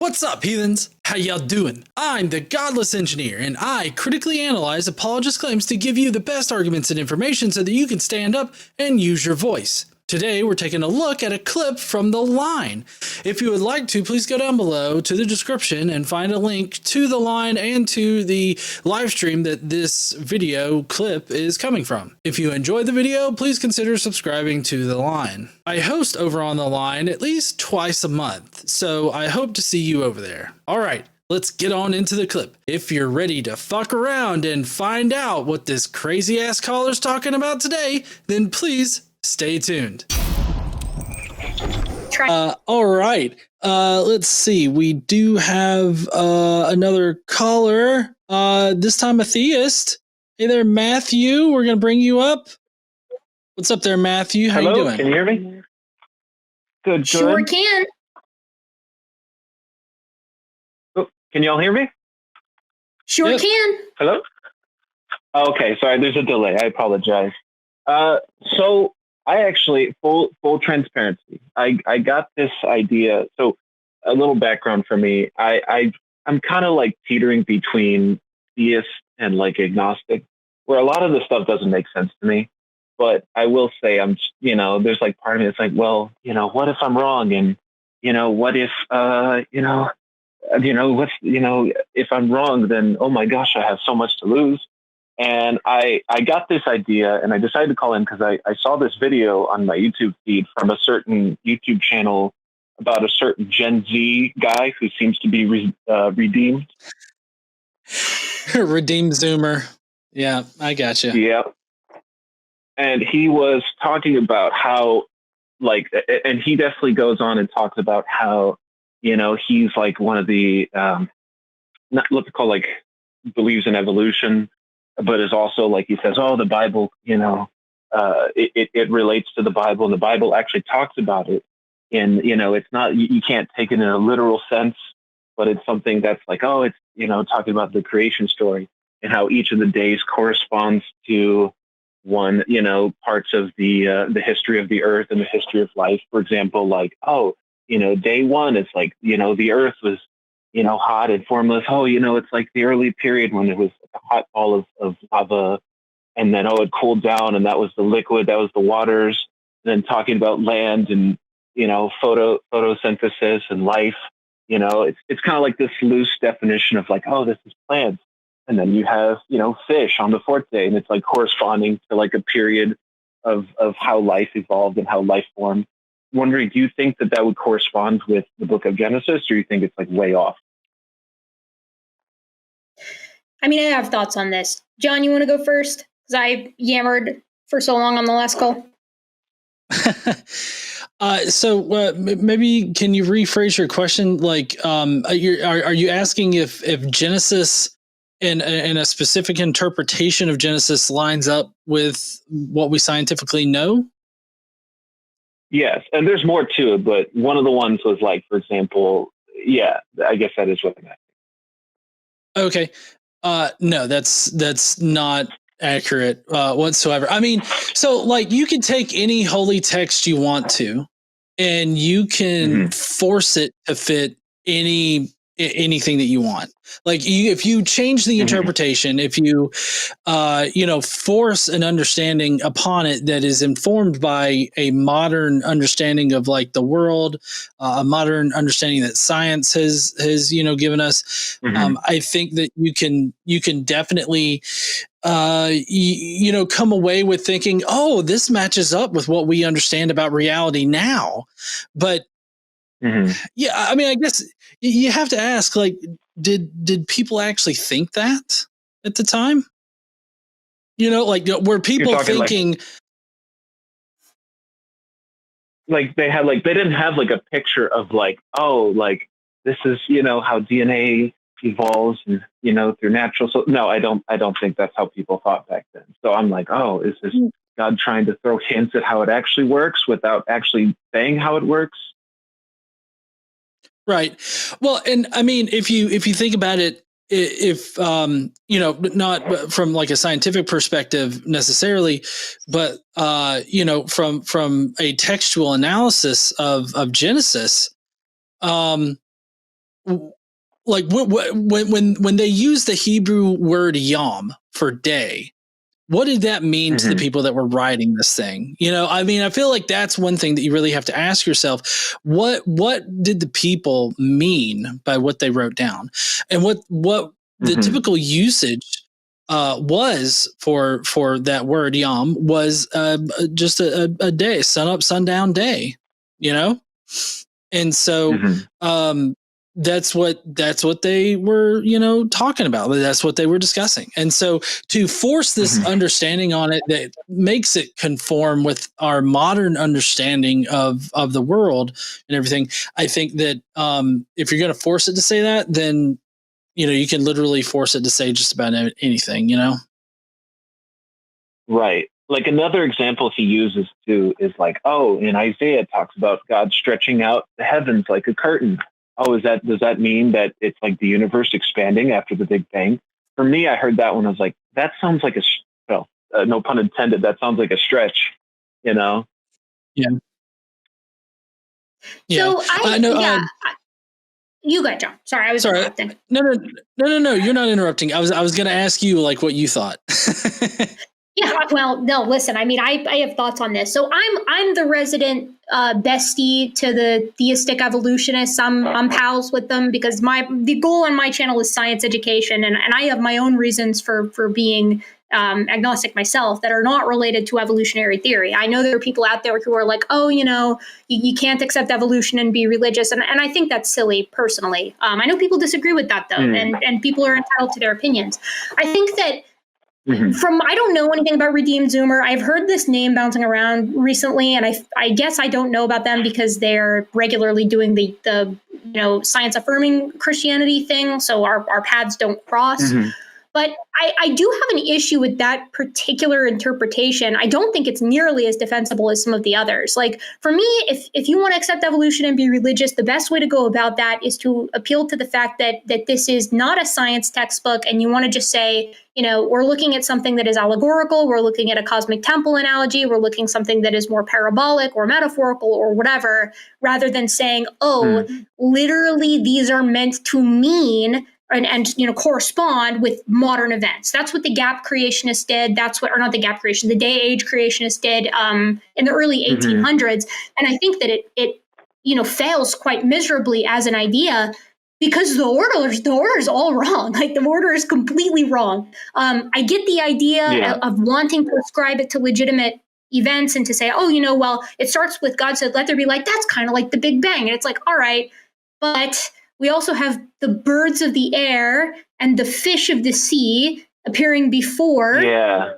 What's up, heathens? How y'all doing? I'm the Godless Engineer, and I critically analyze apologist claims to give you the best arguments and information so that you can stand up and use your voice. Today, we're taking a look at a clip from The Line. If you would like to, please go down below to the description and find a link to The Line and to the live stream that this video clip is coming from. If you enjoyed the video, please consider subscribing to The Line. I host over on The Line at least twice a month, so I hope to see you over there. All right, let's get on into the clip. If you're ready to fuck around and find out what this crazy ass caller's talking about today, then please stay tuned. All right. Let's see. We do have another caller. This time a theist. Hey there, Matthew. We're going to bring you up. What's up there, Matthew? How you doing? Can you hear me? Good. Sure can. Oh, can y'all hear me? Sure Yep. can. Hello? Okay, sorry, there's a delay. I apologize. So I actually, full transparency, I got this idea. So a little background for me. I'm kind of like teetering between theist and like agnostic, where a lot of the stuff doesn't make sense to me. But I will say there's like part of me that's like, well, what if I'm wrong? And, what if, if I'm wrong, then, oh my gosh, I have so much to lose. And I got this idea and I decided to call in because I saw this video on my YouTube feed from a certain YouTube channel about a certain Gen Z guy who seems to be redeemed. Redeemed Zoomer. Yeah, I got you. Yeah. And he was talking about how, and he definitely goes on and talks about how, he's like one of the, not what they call, like, believes in evolution, but is also like, he says, oh, the Bible, it relates to the Bible, and the Bible actually talks about it. And, it's not, you can't take it in a literal sense, but it's something that's like, oh, it's, talking about the creation story and how each of the days corresponds to one, parts of the history of the earth and the history of life. For example, like, oh, day one, it's like, the earth was, hot and formless. Oh, it's like the early period when it was a hot ball of lava. And then, it cooled down and that was the liquid, that was the waters. And then talking about land and, photosynthesis and life, it's kind of like this loose definition of like, oh, this is plants. And then you have, fish on the fourth day. And it's like corresponding to like a period of how life evolved and how life formed. Wondering, do you think that would correspond with the book of Genesis, or do you think it's like way off? I mean, I have thoughts on this. John, you want to go first? Because I yammered for so long on the last call. So maybe can you rephrase your question? Like, are you asking if Genesis and a specific interpretation of Genesis lines up with what we scientifically know? Yes, and there's more to it, but one of the ones was like, for example, yeah, I guess that is what I'm asking. Okay. No, that's not accurate whatsoever. I mean, so like you can take any holy text you want to, and you can force it to fit anything that you want. Like if you change the interpretation, if you force an understanding upon it that is informed by a modern understanding of like the world, a modern understanding that science has given us, I think that you can definitely come away with thinking, oh, this matches up with what we understand about reality now. But yeah, I mean, I guess you have to ask, like, did people actually think that at the time? Like, were people thinking like they had, like, they didn't have like a picture of like, oh, like this is, how DNA evolves and, through natural. So no, I don't think that's how people thought back then. So I'm like, oh, is this God trying to throw hints at how it actually works without actually saying how it works? Right. Well, and I mean, if you think about it, if not from like a scientific perspective necessarily, but from a textual analysis of Genesis, like when they use the Hebrew word yom for day, what did that mean to the people that were writing this thing? You know, I mean, I feel like that's one thing that you really have to ask yourself. What did the people mean by what they wrote down? And what the typical usage was for that word yom was just a day, sun up, sundown day, you know? And so that's what they were, you know, talking about. That's what they were discussing. And so to force this understanding on it that makes it conform with our modern understanding of the world and everything, I think that if you're going to force it to say that, then, you know, you can literally force it to say just about anything, you know? Right. Like another example he uses too is like, oh, in Isaiah it talks about God stretching out the heavens like a curtain. Oh, does that mean that it's like the universe expanding after the Big Bang? For me, I heard that one. I was like, that sounds like no pun intended. That sounds like a stretch, you know? Yeah. So I know. You go, John. Sorry, I was interrupting. No. You're not interrupting. I was going to ask you like what you thought. Yeah, well, no, listen, I mean, I have thoughts on this. So I'm the resident bestie to the theistic evolutionists. I'm pals with them because the goal on my channel is science education, and I have my own reasons for being agnostic myself that are not related to evolutionary theory. I know there are people out there who are like, oh, you know, you can't accept evolution and be religious, and I think that's silly personally. I know people disagree with that though, and people are entitled to their opinions. I think that. I don't know anything about Redeemed Zoomer. I've heard this name bouncing around recently, and I guess I don't know about them because they're regularly doing the you know, science affirming Christianity thing, so our paths don't cross. But I do have an issue with that particular interpretation. I don't think it's nearly as defensible as some of the others. Like, for me, if you want to accept evolution and be religious, the best way to go about that is to appeal to the fact that this is not a science textbook, and you want to just say, you know, we're looking at something that is allegorical, we're looking at a cosmic temple analogy, we're looking something that is more parabolic or metaphorical or whatever, rather than saying, literally these are meant to mean and you know, correspond with modern events. That's what the gap creationists did. The day age creationists did in the early 1800s. And I think that it you know, fails quite miserably as an idea because the order is all wrong. Like, the order is completely wrong. I get the idea of wanting to ascribe it to legitimate events and to say, oh, you know, well, it starts with God said, let there be light. That's kind of like the Big Bang. And it's like, all right, but we also have the birds of the air and the fish of the sea appearing before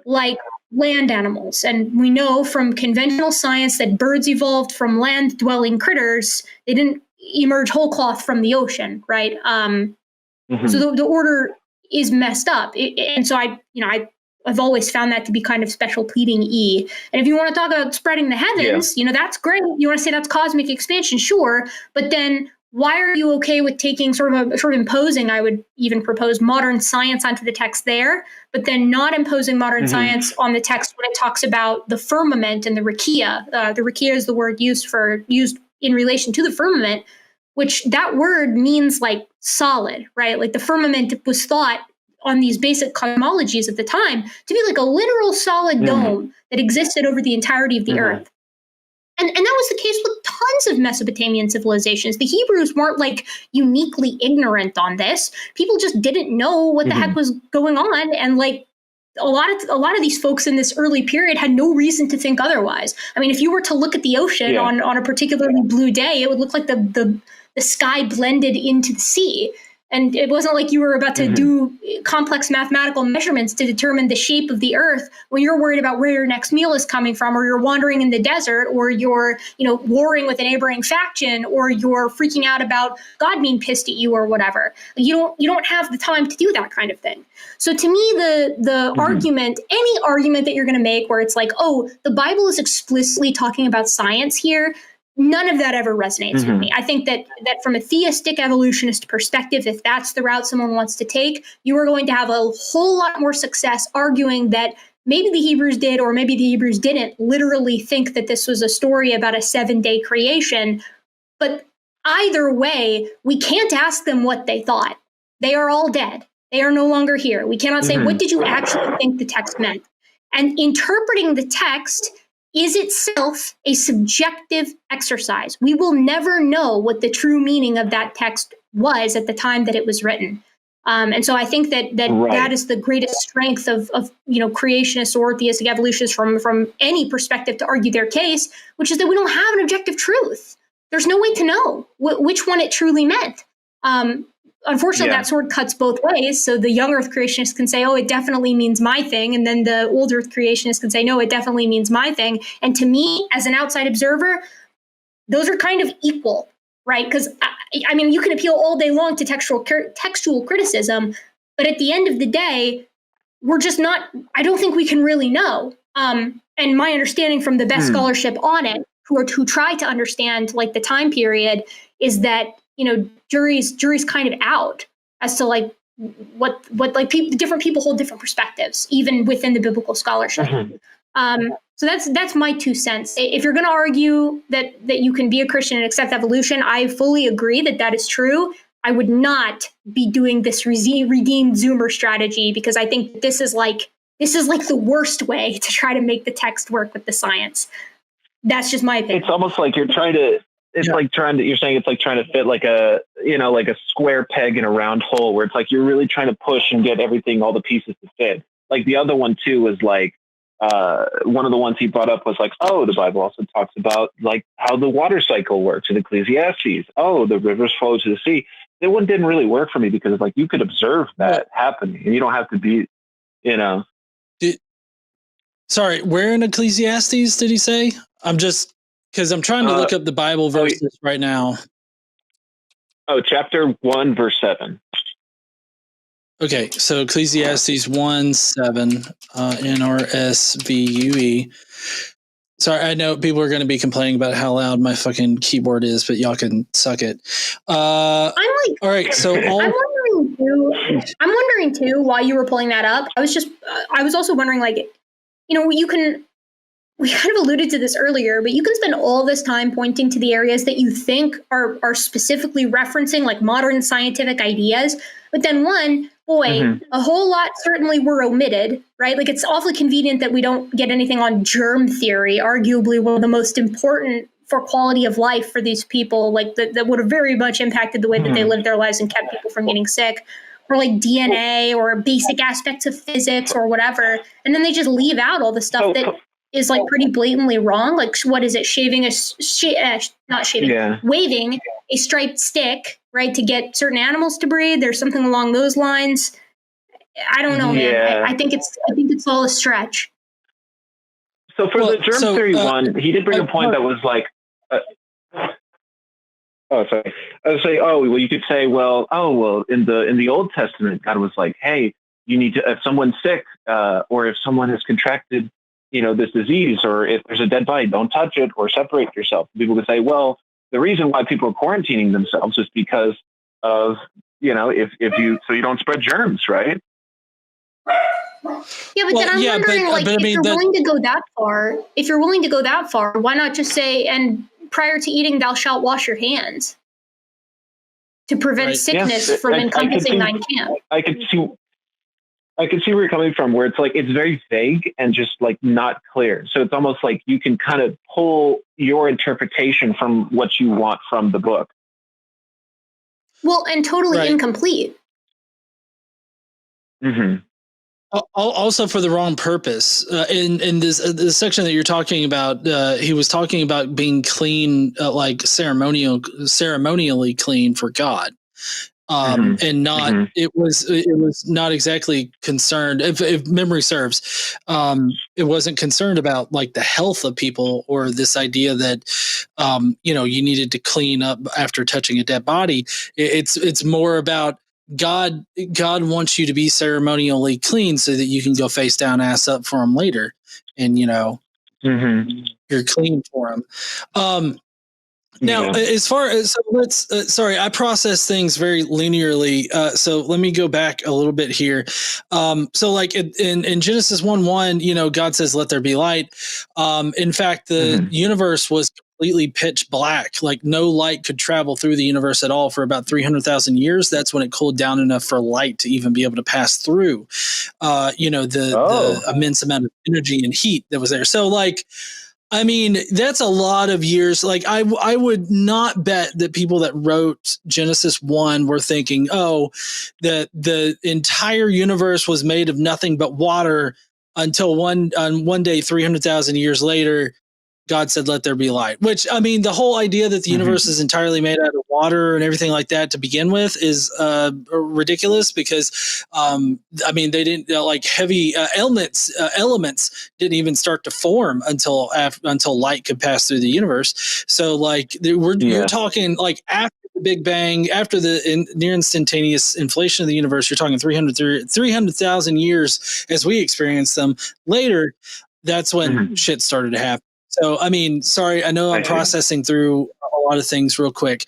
like land animals. And we know from conventional science that birds evolved from land-dwelling critters. They didn't emerge whole cloth from the ocean, right? So the order is messed up. And so I've always found that to be kind of special pleading E. And if you want to talk about spreading the heavens, you know, that's great. You want to say that's cosmic expansion, sure. But then why are you okay with taking sort of imposing, I would even propose, modern science onto the text there, but then not imposing modern science on the text when it talks about the firmament and the rakia? The rakia is the word used in relation to the firmament, which that word means like solid, right? Like the firmament was thought on these basic cosmologies at the time to be like a literal solid dome that existed over the entirety of the earth. And that was the case with tons of Mesopotamian civilizations. The Hebrews weren't like uniquely ignorant on this. People just didn't know what the heck was going on. And like a lot of these folks in this early period had no reason to think otherwise. I mean, if you were to look at the ocean on a particularly blue day, it would look like the sky blended into the sea. And it wasn't like you were about to do complex mathematical measurements to determine the shape of the earth when you're worried about where your next meal is coming from, or you're wandering in the desert, or you're, you know, warring with a neighboring faction, or you're freaking out about God being pissed at you or whatever. You don't have the time to do that kind of thing. So to me, the argument, any argument that you're going to make where it's like, oh, the Bible is explicitly talking about science here, none of that ever resonates with me. I think that from a theistic evolutionist perspective, if that's the route someone wants to take, you are going to have a whole lot more success arguing that maybe the Hebrews did or maybe the Hebrews didn't literally think that this was a story about a 7-day creation. But either way, we can't ask them what they thought. They are all dead. They are no longer here. We cannot say, what did you actually think the text meant? And interpreting the text is itself a subjective exercise. We will never know what the true meaning of that text was at the time that it was written. And so I think that is the greatest strength of creationists or theistic evolutionists from any perspective to argue their case, which is that we don't have an objective truth. There's no way to know which one it truly meant. Unfortunately, that sword cuts both ways. So the young Earth creationists can say, oh, it definitely means my thing. And then the old Earth creationists can say, no, it definitely means my thing. And to me, as an outside observer, those are kind of equal, right? Because, I mean, you can appeal all day long to textual criticism, but at the end of the day, we're just not, I don't think we can really know. And my understanding from the best scholarship on it, who try to understand like the time period, is that, jury's kind of out as to like what like different people hold different perspectives, even within the biblical scholarship. So that's my 2 cents. If you're going to argue that you can be a Christian and accept evolution, I fully agree that is true. I would not be doing this redeemed Zoomer strategy, because I think this is like the worst way to try to make the text work with the science. That's just my opinion. It's almost like you're trying to. It's like you're saying it's like trying to fit like a square peg in a round hole, where it's like you're really trying to push and get everything, all the pieces to fit. Like the other one too was like, one of the ones he brought up was like, oh, the Bible also talks about like how the water cycle works in Ecclesiastes. Oh, the rivers flow to the sea. That one didn't really work for me, because it's like you could observe that happening, and you don't have to be, Sorry, where in Ecclesiastes did he say? Because I'm trying to look up the Bible verses right now. Oh, chapter 1, verse 7. Okay, so Ecclesiastes 1:7, NRSVUE. Sorry, I know people are going to be complaining about how loud my fucking keyboard is, but y'all can suck it. All right, so I'm wondering too, while you were pulling that up, I was also wondering, like, we kind of alluded to this earlier, but you can spend all this time pointing to the areas that you think are specifically referencing like modern scientific ideas. But then a whole lot certainly were omitted, right? Like, it's awfully convenient that we don't get anything on germ theory, arguably one of the most important for quality of life for these people, like that would have very much impacted the way that they lived their lives and kept people from getting sick, or like DNA or basic aspects of physics or whatever. And then they just leave out all the stuff that is like pretty blatantly wrong. Like, what is it? Waving a striped stick, right, to get certain animals to breed. There's something along those lines. I don't know, man. I think it's all a stretch. So for the germ theory one, he did bring a point that was like, sorry. I was saying, you could say, in the Old Testament, God was like, hey, you need to, if someone's sick, or if someone has contracted, this disease, or if there's a dead body, don't touch it or separate yourself. People would say, well, the reason why people are quarantining themselves is because of, so you don't spread germs, right? Yeah, but then I'm wondering, if you're willing to go that far, why not just say, and prior to eating, thou shalt wash your hands to prevent sickness from encompassing thine camp? I can see where you're coming from, where it's like, it's very vague and just like not clear. So it's almost like you can kind of pull your interpretation from what you want from the book. Well, and totally incomplete. Mm-hmm. Also for the wrong purpose. In this section that you're talking about, he was talking about being clean, like ceremonially clean for God. And not it was not exactly concerned, if memory serves, it wasn't concerned about like the health of people, or this idea that you needed to clean up after touching a dead body. It's more about God wants you to be ceremonially clean so that you can go face down, ass up for him later, and you're clean for him. Now, as far as so let's sorry, I process things very linearly. So let me go back a little bit here. So like in Genesis 1:1, God says, "Let there be light." In fact, the universe was completely pitch black. Like no light could travel through the universe at all for about 300,000 years. That's when it cooled down enough for light to even be able to pass through. The immense amount of energy and heat that was there. So like. I mean, that's a lot of years. Like I would not bet that people that wrote Genesis 1 were thinking, oh, that the entire universe was made of nothing but water until one day, 300,000 years later, God said, "Let there be light." Which, I mean, the whole idea that the universe is entirely made out of water and everything like that to begin with is ridiculous because, I mean, they didn't like heavy elements didn't even start to form until light could pass through the universe. So, like, you're talking like after the Big Bang, after the near instantaneous inflation of the universe, you're talking 300,000 years as we experience them. Later, that's when shit started to happen. So, I mean, sorry, I know I'm processing through a lot of things real quick.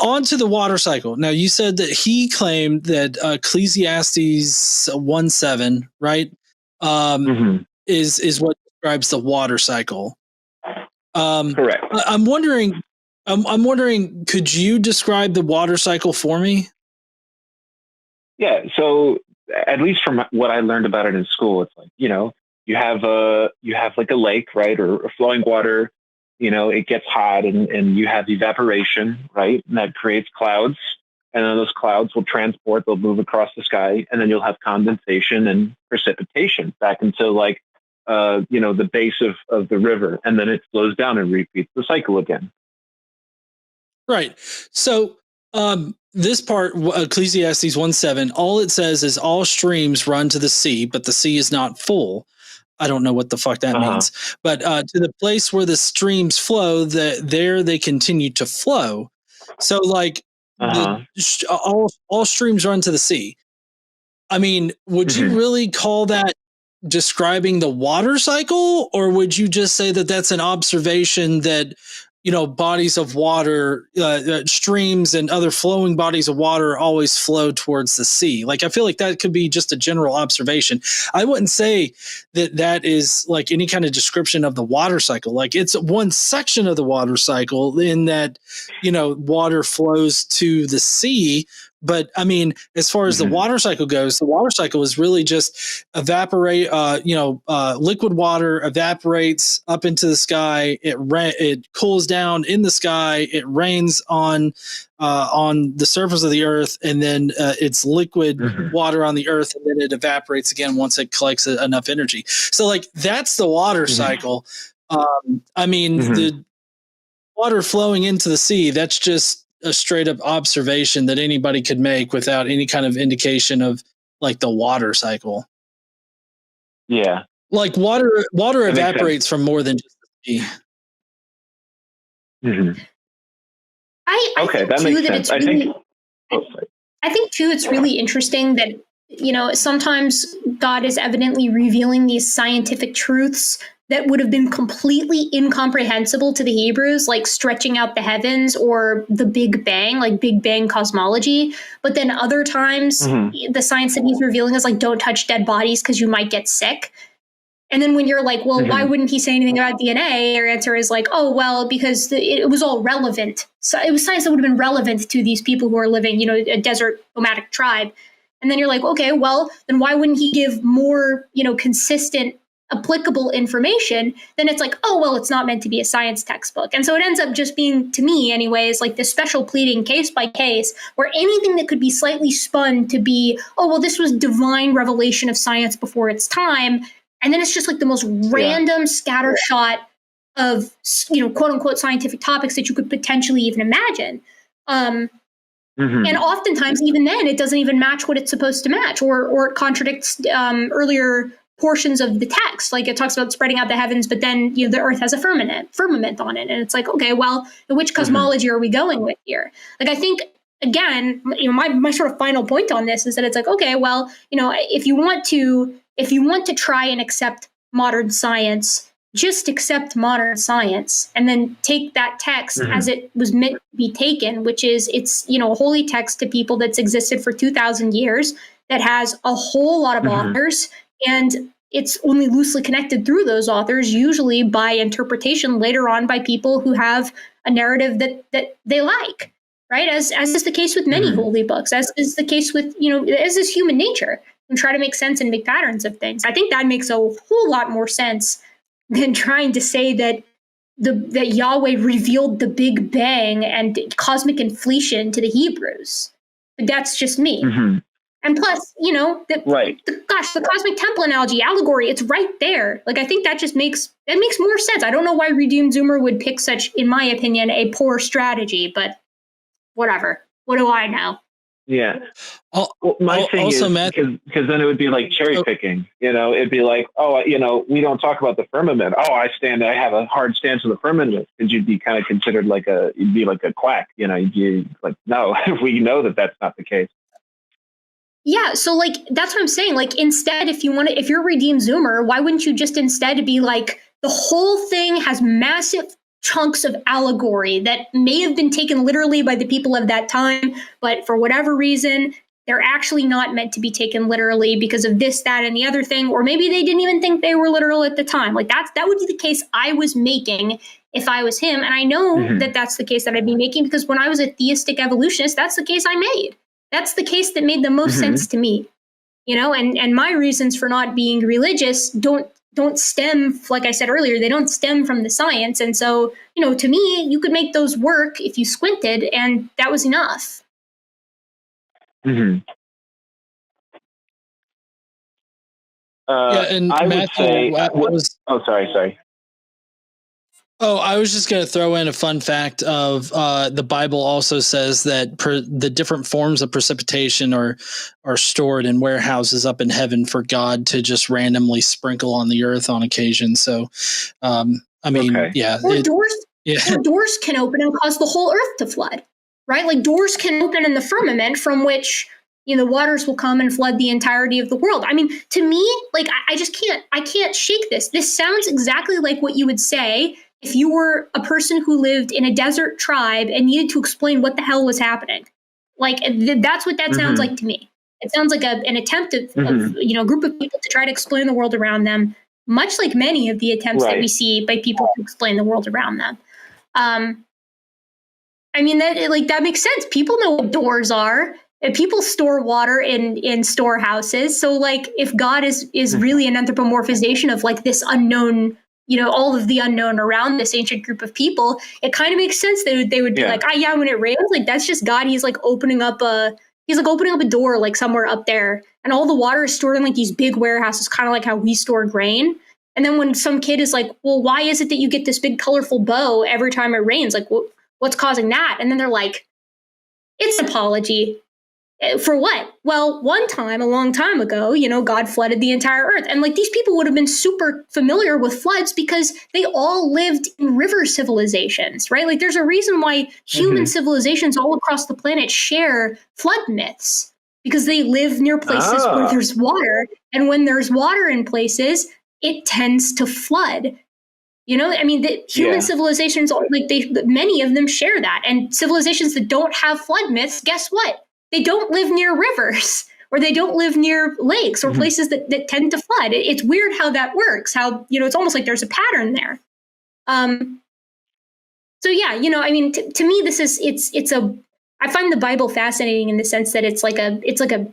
On to the water cycle. Now, you said that he claimed that Ecclesiastes 1:7, right, is what describes the water cycle. Correct. I'm wondering, could you describe the water cycle for me? Yeah. So, at least from what I learned about it in school, it's like, you have like a lake, right, or flowing water. It gets hot, and you have evaporation, right, and that creates clouds, and then those clouds will transport, they'll move across the sky, and then you'll have condensation and precipitation back into like the base of the river, and then it slows down and repeats the cycle again. Right. So this part, Ecclesiastes 1:7, all it says is all streams run to the sea, but the sea is not full. I don't know what the fuck that means, but to the place where the streams flow, there they continue to flow. So like all streams run to the sea. I mean, would you really call that describing the water cycle, or would you just say that that's an observation that bodies of water, streams and other flowing bodies of water always flow towards the sea? Like, I feel like that could be just a general observation. I wouldn't say that is like any kind of description of the water cycle. Like, it's one section of the water cycle in that, water flows to the sea. But I mean, as far as the water cycle goes, the water cycle is really just liquid water evaporates up into the sky. It cools down in the sky. It rains on the surface of the earth, and then it's liquid water on the earth, and then it evaporates again once it collects enough energy. So, like, that's the water cycle. I mean, the water flowing into the sea, that's just a straight up observation that anybody could make without any kind of indication of like the water cycle. Yeah. Like water evaporates from more than just the sea. I think that too makes that sense. I think too it's really interesting that sometimes God is evidently revealing these scientific truths that would have been completely incomprehensible to the Hebrews, like stretching out the heavens or the Big Bang, like Big Bang cosmology. But then other times, the science that he's revealing is like, don't touch dead bodies because you might get sick. And then when you're like, well, why wouldn't he say anything about DNA? Your answer is like, oh, well, because it was all relevant. So it was science that would have been relevant to these people who are living, a desert nomadic tribe. And then you're like, okay, well, then why wouldn't he give more, consistent, applicable information? Then it's like, oh, well, it's not meant to be a science textbook. And so it ends up just being, to me anyways, like this special pleading case by case, where anything that could be slightly spun to be, oh, well, this was divine revelation of science before its time. And then it's just like the most random scattershot of, quote unquote scientific topics that you could potentially even imagine. And oftentimes, even then, it doesn't even match what it's supposed to match, or it contradicts earlier portions of the text. Like it talks about spreading out the heavens, but then the earth has a firmament on it. And it's like, okay, well, which cosmology are we going with here? Like, I think, again, my sort of final point on this is that it's like, okay, well, if you want to try and accept modern science, just accept modern science and then take that text as it was meant to be taken, which is it's, a holy text to people that's existed for 2,000 years, that has a whole lot of authors, and it's only loosely connected through those authors, usually by interpretation later on by people who have a narrative that they like, right? As is the case with many holy books, as is the case with, as is human nature, and try to make sense and make patterns of things. I think that makes a whole lot more sense than trying to say that that Yahweh revealed the Big Bang and cosmic inflation to the Hebrews. But that's just me. And plus, the cosmic temple analogy, allegory, it's right there. Like, I think that just makes more sense. I don't know why Redeemed Zoomer would pick such, in my opinion, a poor strategy, but whatever. What do I know? Yeah. My thing also, is, Matt, because then it would be like cherry picking, it'd be like, we don't talk about the firmament. I have a hard stance on the firmament, because you'd be kind of considered you'd be like a quack, you'd be like, no, we know that that's not the case. Yeah, so that's what I'm saying. Instead, if you're Redeemed Zoomer, why wouldn't you just instead be like, the whole thing has massive chunks of allegory that may have been taken literally by the people of that time, but for whatever reason, they're actually not meant to be taken literally because of this, that, and the other thing, or maybe they didn't even think they were literal at the time. That would be the case I was making if I was him, and I know that that's the case that I'd be making, because when I was a theistic evolutionist, that's the case I made. That's the case that made the most sense to me, and my reasons for not being religious don't stem, like I said earlier, they don't stem from the science. And so, to me, you could make those work if you squinted, and that was enough. Yeah, and I Matthew, would say, sorry. Oh, I was just going to throw in a fun fact of the Bible also says that the different forms of precipitation are stored in warehouses up in heaven for God to just randomly sprinkle on the earth on occasion. So, yeah. Or doors can open and cause the whole earth to flood, right? Like, doors can open in the firmament from which, waters will come and flood the entirety of the world. I mean, to me, I can't shake this. This sounds exactly like what you would say if you were a person who lived in a desert tribe and needed to explain what the hell was happening. That's what that sounds like to me. It sounds like an attempt of a group of people to try to explain the world around them, much like many of the attempts that we see by people to explain the world around them. That makes sense. People know what doors are. And people store water in storehouses. So if God is really an anthropomorphization of this unknown, all of the unknown around this ancient group of people, it kind of makes sense that they would be when it rains, that's just God. He's opening up a door somewhere up there, and all the water is stored in these big warehouses, kind of like how we store grain. And then when some kid is like, well, why is it that you get this big colorful bow every time it rains? What's causing that? And then they're like, it's an apology. For what? Well, one time, a long time ago, God flooded the entire earth. And these people would have been super familiar with floods because they all lived in river civilizations, right? There's a reason why human civilizations all across the planet share flood myths, because they live near places where there's water. And when there's water in places, it tends to flood. The human civilizations, many of them share that. And civilizations that don't have flood myths, guess what? They don't live near rivers, or they don't live near lakes or places that tend to flood. It's weird how that works, how, it's almost like there's a pattern there. So yeah, to me, I find the Bible fascinating in the sense that it's like a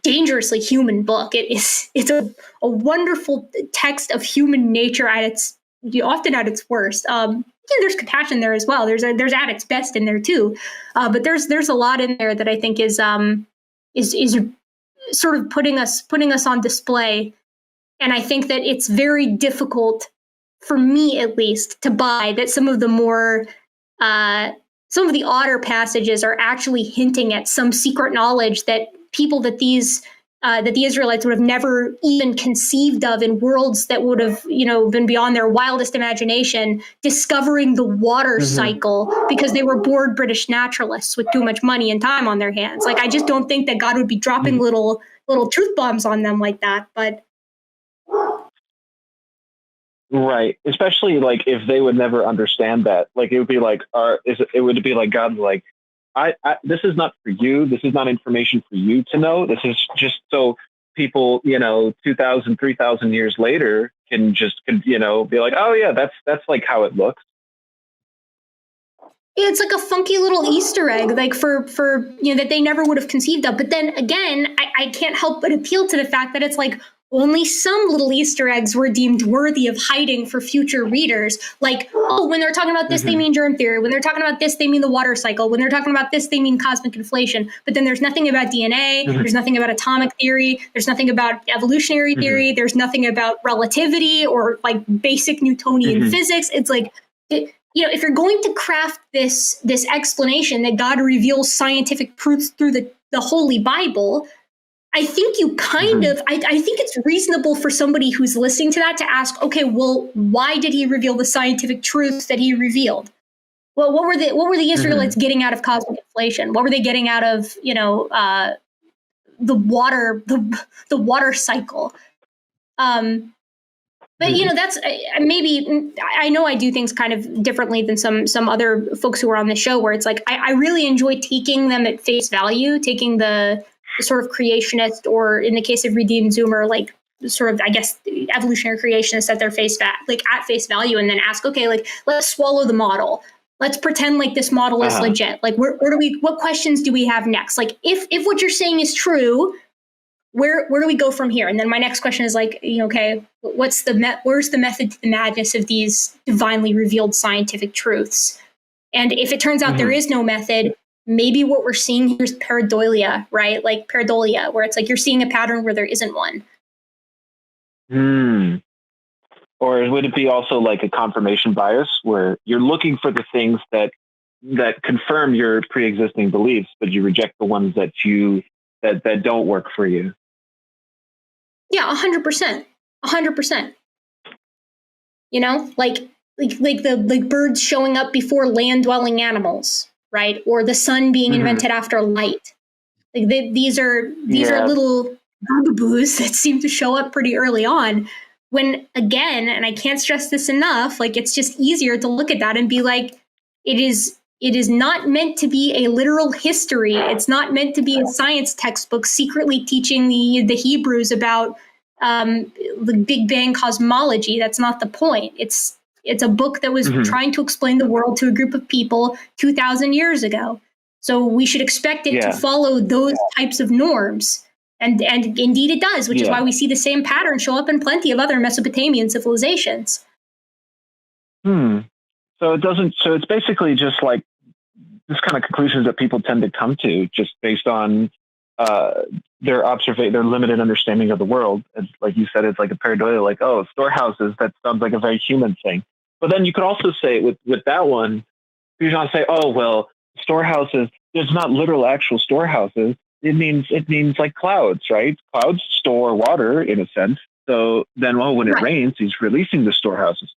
dangerously human book. It's a wonderful text of human nature often at its worst. There's compassion there as well. There's at its best in there too, but there's a lot in there that I think is sort of putting us on display, and I think that it's very difficult for me, at least, to buy that some of the odder passages are actually hinting at some secret knowledge that people that the Israelites would have never even conceived of in worlds that would have, been beyond their wildest imagination, discovering the water cycle because they were bored British naturalists with too much money and time on their hands. I just don't think that God would be dropping little truth bombs on them like that. But Right. Especially like if they would never understand that, like it would be like, it would be like God, like, this is not for you. This is not information for you to know. This is just so people, 2,000, 3,000 years later can be like, oh yeah, that's like how it looks. It's like a funky little Easter egg, like for that they never would have conceived of. But then again, I can't help but appeal to the fact that it's like only some little Easter eggs were deemed worthy of hiding for future readers. Like, oh, when they're talking about this, they mean germ theory. When they're talking about this, they mean the water cycle. When they're talking about this, they mean cosmic inflation. But then there's nothing about DNA. There's nothing about atomic theory. There's nothing about evolutionary theory. There's nothing about relativity or like basic Newtonian physics. It's like, if you're going to craft this explanation that God reveals scientific truths through the Holy Bible, I think you kind of, I think it's reasonable for somebody who's listening to that to ask, okay, well, why did he reveal the scientific truths that he revealed? Well, what were the Israelites getting out of cosmic inflation? What were they getting out of, the water cycle? But that's maybe I know I do things kind of differently than some other folks who are on the show, where it's like I really enjoy taking them at face value, taking the sort of creationist, or in the case of Redeemed Zoomer, like sort of, I guess, evolutionary creationists at their at face value, and then ask, okay, like let's swallow the model. Let's pretend like this model is legit. Like what questions do we have next? Like if what you're saying is true, where do we go from here? And then my next question is like, okay, where's the method to the madness of these divinely revealed scientific truths? And if it turns out there is no method, maybe what we're seeing here is pareidolia, right? Like pareidolia, where it's like you're seeing a pattern where there isn't one. Or would it be also like a confirmation bias, where you're looking for the things that confirm your pre-existing beliefs, but you reject the ones that don't work for you? Yeah, 100%. 100%. Like the birds showing up before land-dwelling animals, right? Or the sun being invented after light. Like these are little bugaboos that seem to show up pretty early on. When again, and I can't stress this enough, like it's just easier to look at that and be like, it is not meant to be a literal history. It's not meant to be a science textbook secretly teaching the Hebrews about the Big Bang cosmology. That's not the point. It's a book that was trying to explain the world to a group of people 2,000 years ago. So we should expect it to follow those types of norms. And indeed it does, which is why we see the same pattern show up in plenty of other Mesopotamian civilizations. So it's basically just like this kind of conclusions that people tend to come to just based on their limited understanding of the world. It's like you said, it's like a pareidolia, like, oh, storehouses, that sounds like a very human thing. But then you could also say with that one, you not say, oh, well, storehouses, there's not literal actual storehouses. It means like clouds, right? Clouds store water in a sense. So then, when it rains, he's releasing the storehouses.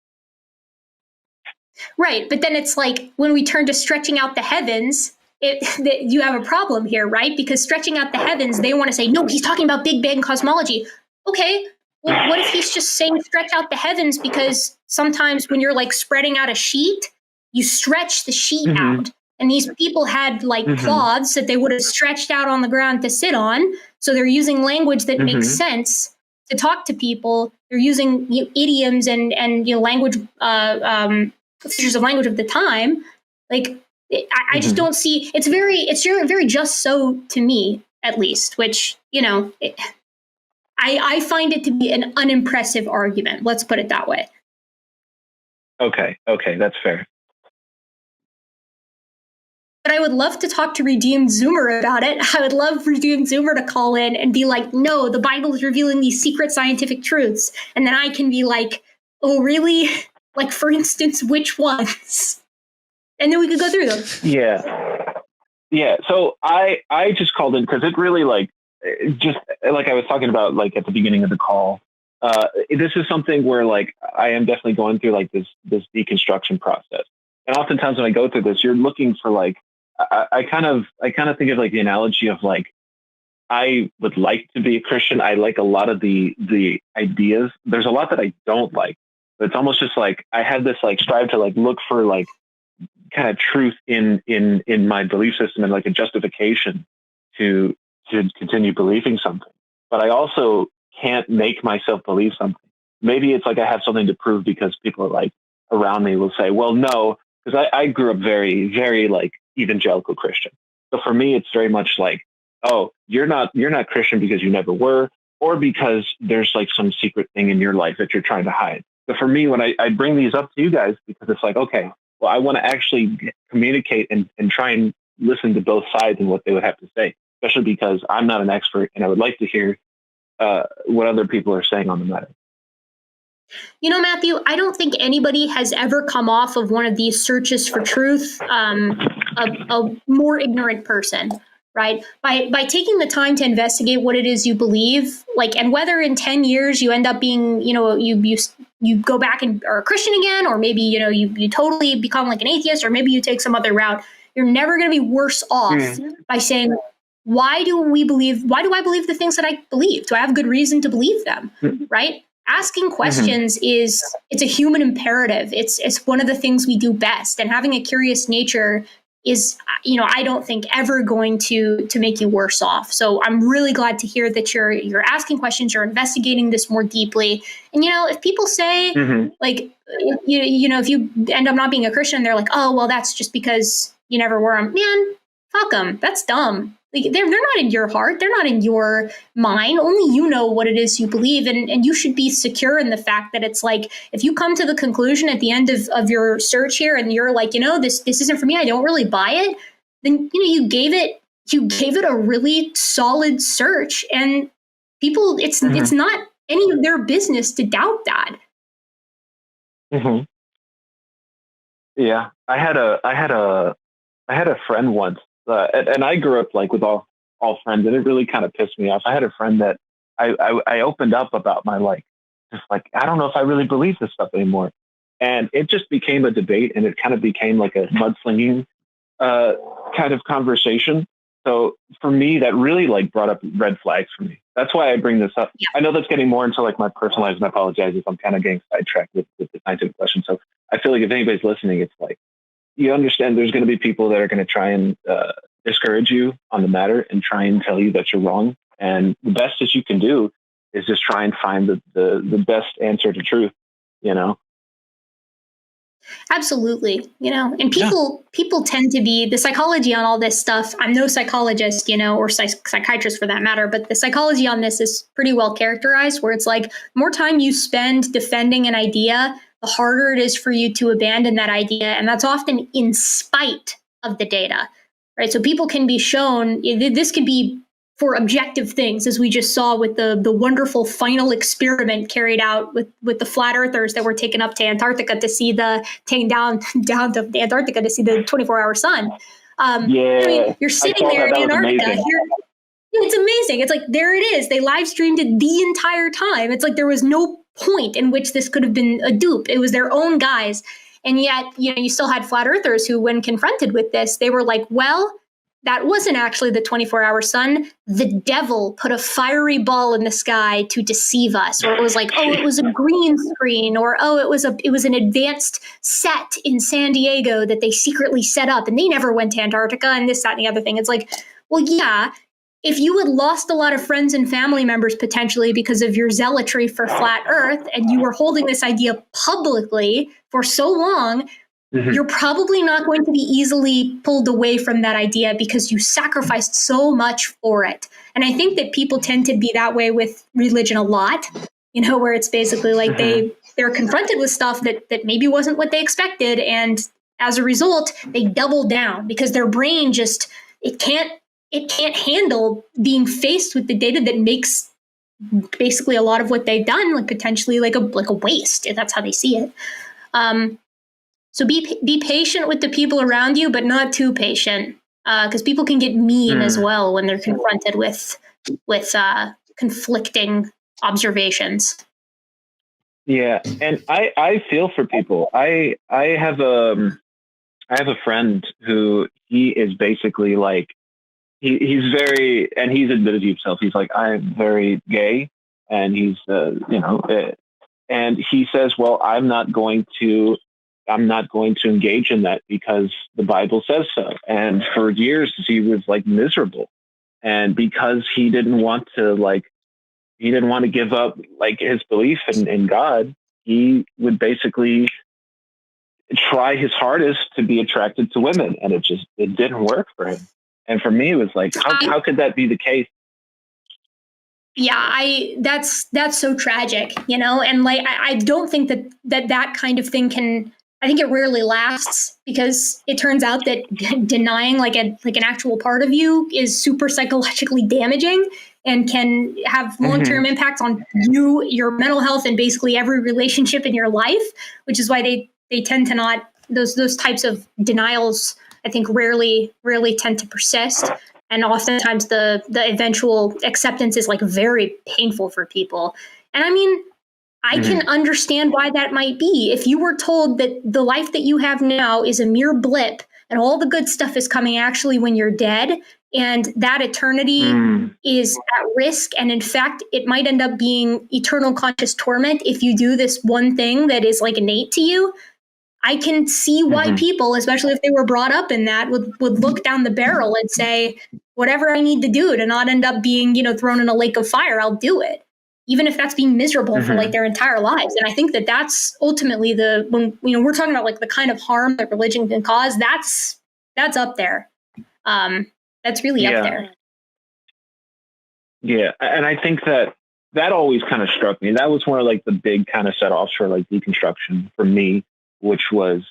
Right. But then it's like when we turn to stretching out the heavens, you have a problem here, right? Because stretching out the heavens, they want to say, no, he's talking about Big Bang cosmology. Okay. Well, what if he's just saying stretch out the heavens? Because sometimes when you're like spreading out a sheet, you stretch the sheet out. And these people had like cloths that they would have stretched out on the ground to sit on. So they're using language that makes sense to talk to people. They're using idioms and language, features of language of the time. Like, I just don't see, it's very just so to me, at least, which, I find it to be an unimpressive argument. Let's put it that way. Okay, that's fair. But I would love to talk to Redeemed Zoomer about it. I would love Redeemed Zoomer to call in and be like, no, the Bible is revealing these secret scientific truths. And then I can be like, oh, really? Like, for instance, which ones? And then we could go through them. Yeah. So I just called in because it really just like I was talking about, like at the beginning of the call, this is something where like, I am definitely going through like this deconstruction process. And oftentimes when I go through this, you're looking for like, I kind of think of like the analogy of like, I would like to be a Christian. I like a lot of the ideas. There's a lot that I don't like. But it's almost just like I have this like strive to like look for like kind of truth in my belief system and like a justification to continue believing something. But I also can't make myself believe something. Maybe it's like I have something to prove because people are like around me will say, well, no, because I grew up very, very like evangelical Christian. So for me, it's very much like, oh, you're not Christian because you never were, or because there's like some secret thing in your life that you're trying to hide. But for me, when I bring these up to you guys, because it's like, okay, well, I want to actually communicate and try and listen to both sides and what they would have to say, especially because I'm not an expert and I would like to hear what other people are saying on the matter. You know, Matthew, I don't think anybody has ever come off of one of these searches for truth a more ignorant person, right? By taking the time to investigate what it is you believe, like, and whether in 10 years you end up being, you know, you go back and are a Christian again, or maybe, you know, you totally become like an atheist, or maybe you take some other route, you're never going to be worse off by saying, why do I believe the things that I believe? Do I have good reason to believe them, right? Asking questions it's a human imperative. It's one of the things we do best. And having a curious nature is, you know, I don't think ever going to make you worse off. So I'm really glad to hear that you're asking questions, you're investigating this more deeply. And, you know, if people say like, you know, if you end up not being a Christian, they're like, oh, well, that's just because you never were. Man, fuck them. That's dumb. Like, they're not in your heart. They're not in your mind. Only you know what it is you believe. And you should be secure in the fact that it's like, if you come to the conclusion at the end of your search here and you're like, you know, this isn't for me, I don't really buy it, then, you know, you gave it a really solid search, and people, it's not any of their business to doubt that. Yeah. I had a friend once. And I grew up like with all friends, and it really kind of pissed me off. I had a friend that I opened up about my like, just like, I don't know if I really believe this stuff anymore. And it just became a debate, and it kind of became like a mudslinging kind of conversation. So for me, that really like brought up red flags for me. That's why I bring this up. Yeah. I know that's getting more into like my personal life, and I apologize if I'm kind of getting sidetracked with the scientific question. So I feel like if anybody's listening, it's like, you understand there's going to be people that are going to try and discourage you on the matter and try and tell you that you're wrong. And the best that you can do is just try and find the best answer to truth, you know? Absolutely. You know, and people tend to be, the psychology on all this stuff, I'm no psychologist, you know, or psychiatrist for that matter, but the psychology on this is pretty well characterized, where it's like, more time you spend defending an idea, the harder it is for you to abandon that idea. And that's often in spite of the data, right? So people can be shown, this could be for objective things, as we just saw with the wonderful final experiment carried out with the flat earthers that were taken up to Antarctica to see taken down to Antarctica to see the 24-hour sun. I mean, you're sitting there in Antarctica. It's amazing. It's like, there it is. They live streamed it the entire time. It's like there was no point in which this could have been a dupe. It was their own guys. And yet, you know, you still had flat earthers who, when confronted with this, they were like, well, that wasn't actually the 24-hour sun. The devil put a fiery ball in the sky to deceive us. Or it was like, oh, it was a green screen, or oh, it was an advanced set in San Diego that they secretly set up, and they never went to Antarctica, and this, that, and the other thing. It's like, well, yeah, if you had lost a lot of friends and family members potentially because of your zealotry for flat Earth, and you were holding this idea publicly for so long, you're probably not going to be easily pulled away from that idea because you sacrificed so much for it. And I think that people tend to be that way with religion a lot, you know, where it's basically like they're confronted with stuff that maybe wasn't what they expected. And as a result, they double down because their brain just, it can't handle being faced with the data that makes basically a lot of what they've done like potentially like a waste. That's how they see it. So be patient with the people around you, but not too patient, because people can get mean as well when they're confronted with conflicting observations. Yeah, and I feel for people. I have a friend who he is basically like he's very, and he's admitted to himself. He's like, I'm very gay, and he's And he says, well, I'm not going to engage in that because the Bible says so. And for years he was like miserable. And because he didn't want to give up like his belief in God, he would basically try his hardest to be attracted to women, and it didn't work for him. And for me, it was like, how could that be the case? Yeah, that's so tragic, and like I don't think that kind of thing can. I think it rarely lasts because it turns out that denying like an actual part of you is super psychologically damaging and can have long-term impacts on you, your mental health, and basically every relationship in your life, which is why they tend to not those types of denials, I think, rarely tend to persist. And oftentimes the eventual acceptance is like very painful for people. And I mean, I can understand why that might be. If you were told that the life that you have now is a mere blip and all the good stuff is coming actually when you're dead, and that eternity is at risk, and in fact, it might end up being eternal conscious torment if you do this one thing that is like innate to you, I can see why people, especially if they were brought up in that, would look down the barrel and say, whatever I need to do to not end up being, thrown in a lake of fire, I'll do it, even if that's being miserable for like their entire lives. And I think that that's ultimately when we're talking about like the kind of harm that religion can cause, that's up there. That's really up there. Yeah, and I think that always kind of struck me. That was one of like the big kind of set-offs for like deconstruction for me, which was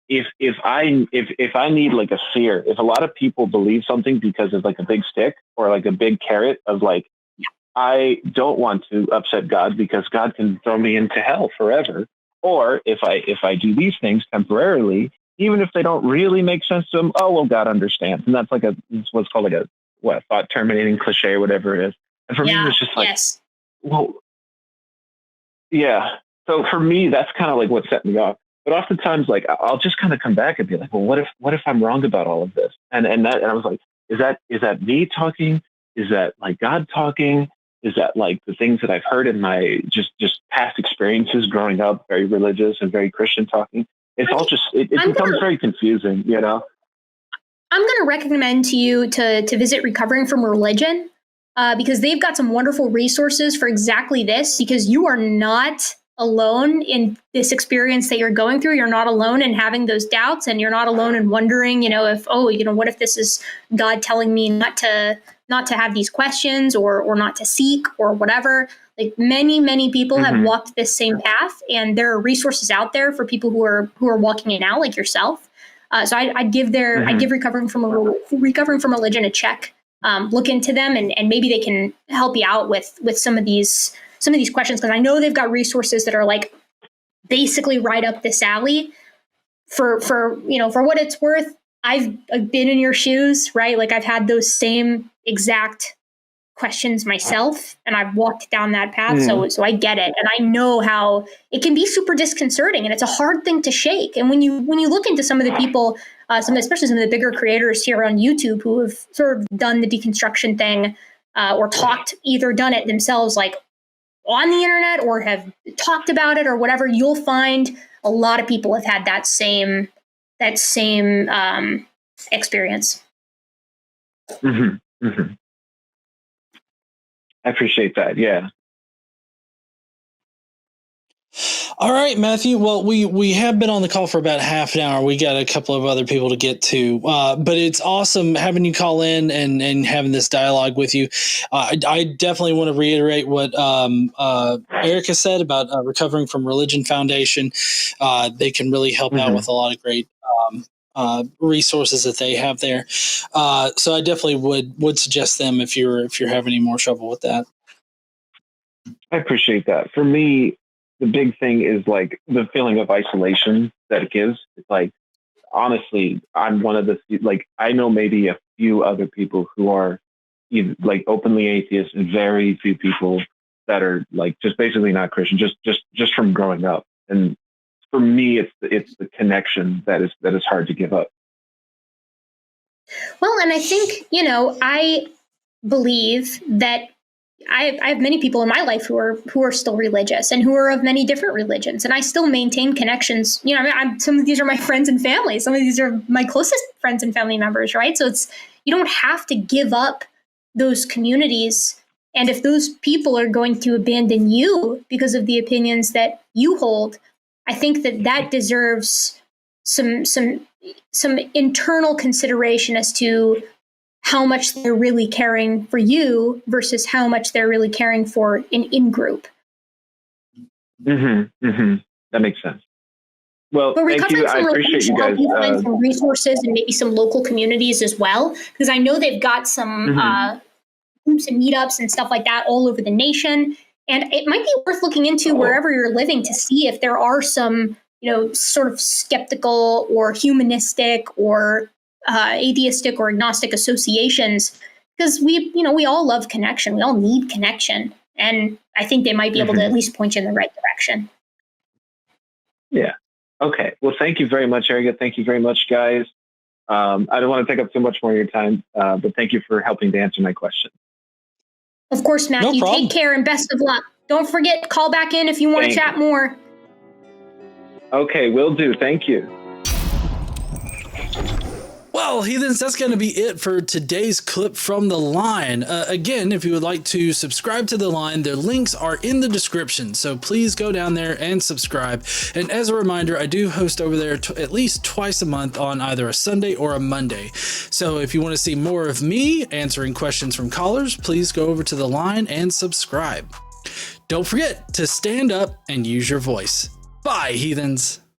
if I need like a seer, if a lot of people believe something because of like a big stick or like a big carrot of like, I don't want to upset God because God can throw me into hell forever. Or if I do these things temporarily, even if they don't really make sense to him, oh, well, God understands. And that's like it's what's called like a thought terminating cliche or whatever it is. And for me, it was just like, well, yeah. So for me, that's kind of like what set me off. But oftentimes, like I'll just kind of come back and be like, well, what if I'm wrong about all of this? And I was like, is that me talking? Is that like God talking? Is that like the things that I've heard in my just past experiences growing up, very religious and very Christian talking? It's all just it becomes very confusing, I'm going to recommend to you to visit Recovering from Religion because they've got some wonderful resources for exactly this. Because you are not alone in this experience that you're going through. You're not alone in having those doubts, and you're not alone in wondering, what if this is God telling me not to have these questions or not to seek or whatever. Like many people have walked this same path, and there are resources out there for people who are walking it now, like yourself. So I'd give Recovering from Religion a check. Look into them, and maybe they can help you out with some of these questions, because I know they've got resources that are like basically right up this alley. For what it's worth, I've been in your shoes, right? Like I've had those same exact questions myself, and I've walked down that path. So I get it. And I know how it can be super disconcerting, and it's a hard thing to shake. And when you look into some of the people, especially some of the bigger creators here on YouTube who have sort of done the deconstruction thing, or either done it themselves, like on the internet, or have talked about it or whatever, you'll find a lot of people have had that same experience. I appreciate that. Yeah. All right, Matthew. Well, we have been on the call for about half an hour. We got a couple of other people to get to, but it's awesome having you call in and having this dialogue with you. I definitely want to reiterate what Erica said about Recovering from Religion Foundation. They can really help out with a lot of great resources that they have there. So I definitely would suggest them if you're having any more trouble with that. I appreciate that. For me, the big thing is like the feeling of isolation that it gives. It's like, honestly, I'm one of the, like, I know maybe a few other people who are like openly atheists, and very few people that are like just basically not Christian, just from growing up. And for me, it's the connection that is hard to give up. Well, and I think, I believe that I have many people in my life who are still religious and who are of many different religions, and I still maintain connections. You know, some of these are my friends and family. Some of these are my closest friends and family members, right? So you don't have to give up those communities. And if those people are going to abandon you because of the opinions that you hold, I think that deserves some internal consideration as to how much they're really caring for you versus how much they're really caring for an in-group. That makes sense. Well, but thank you. I appreciate you guys. You find some resources and maybe some local communities as well, because I know they've got some groups and meetups and stuff like that all over the nation. And it might be worth looking into wherever you're living to see if there are some, you know, sort of skeptical or humanistic or atheistic or agnostic associations, because we all love connection. We all need connection. And I think they might be able to at least point you in the right direction. Yeah. Okay. Well, thank you very much, Erica. Thank you very much, guys. I don't want to take up too much more of your time, but thank you for helping to answer my question. Of course, Matthew. No take care and best of luck. Don't forget, call back in if you want to chat more. Okay, will do. Thank you. Well, heathens, that's going to be it for today's clip from the line. Again, if you would like to subscribe to the line, their links are in the description. So please go down there and subscribe. And as a reminder, I do host over there at least twice a month on either a Sunday or a Monday. So if you want to see more of me answering questions from callers, please go over to the line and subscribe. Don't forget to stand up and use your voice. Bye, heathens.